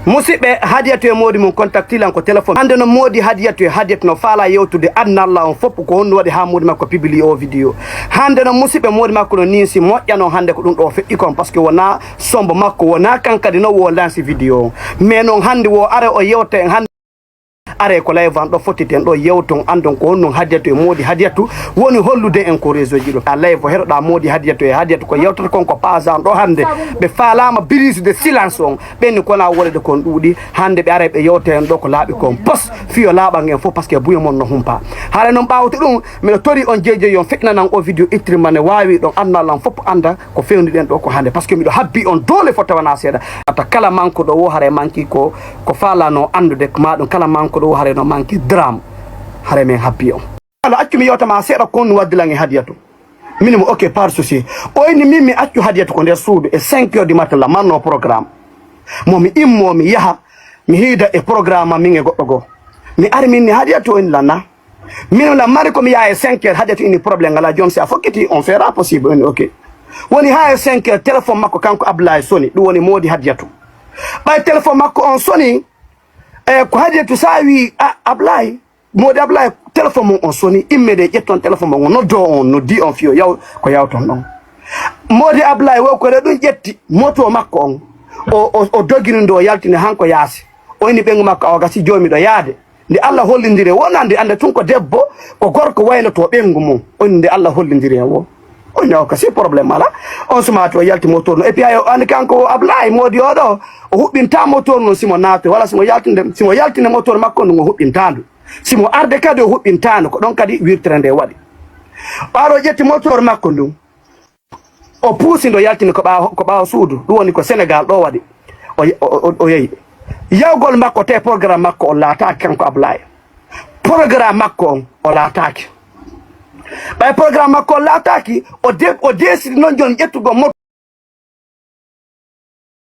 musidɓe hadiyatu e modi mum contactilan ko téléphone hande no modi hadiyatu no faala yewtude adnalla on fopp ko honno waɗi ha modi makko publie o vidéo hande no musidɓe modi makko no ninsi moƴƴano hande ko ɗum ɗo feƴƴi kon par ce que wona sombo makko wona kankadi no wo lansi vidéo o mais noon hande wo are o yewta en hande are ko live an ɗo fottiten ɗo yewton andon ko honnon hadiyatu e modi hadiyatu woni hollude en ko réseau ji ɗo a live heɗoɗa modi hadiyatu e hadiyatu ko yewtata kon ko pasan ɗo hande ɓe falama brise de silence on ɓenni kona wolede kon ɗuuɗi hande ɓe ara ɓe yewta en ɗo ko laaɓi kon pos fiyo laaɓan en fof par ce que buye mon no humpa haala noon ɓawto ɗum mbiɗa tori on jeejeyi on feƴnanan o vidéo ittirima ne wawi ɗon annallan fof anda ko fewniɗen ɗo ko hande par ce que mbiɗo habbi on dole fo tawana seeɗa ata kala manque ɗo wo haare manqui ko falano andude maɗum kala manque ɗo hare no manki drame hare men habbi on ala accu mi yewtama seeɗa konno waddilan e hadiyatu minimo ok par souci o inni min mi accu hadiyatu ko nder suudu e 5 heures du matin la manno programme momi immo mi yaha mi hiida e programme min e goɗɗo goo mi ari min ni hadiyatu inni lanna min la mari ko mi yaha e 5 heures hadiyatu inni probléme ngala joni si a fokkiti on fera possible inni ok woni ha e 5 heures téléphone makko kanko Ablaye soni ɗum woni modi hadiyatu ɓay téléphone makko on soni ko hadiyatu sa wi Ablaye modi Ablaye téléphone mum on soni immede ƴetton téléphone mum noddo on noddi on fiyo yaw ko yawton ɗon modi Ablaye wo ko ɗum ƴetti moto makko on o dogini ndo yaltini hanko yaasi o inni ɓengu makko awa gasi jomiɗo yaade nde Allah hollidiri wonande ande tun ko debbo ko gorko waynoto ɓengu mum o inni nde Allah hollidiri hen wo o inni o kasi probléme ala on sumati o yalti motor no et puis ayo andi kanko Ablaye modi oɗo o huɓɓinta motor noon simo naate walla simo yaltinde motor makko ndu o huɓɓintandu simo arde kadi o huɓɓintano ko ɗon kadi wirtere nde waɗi ɓaɗo ƴetti motor makko ndu o puusi ndo yaltini ko ɓawa suudu ɗum woni ko Sénégal ɗo waɗi o yeeyi yawgol makko te programme makko o laataki kanko Ablaye programme makko on o laataki ɓay programme makko o laataki o décide noon joni ƴettugo moto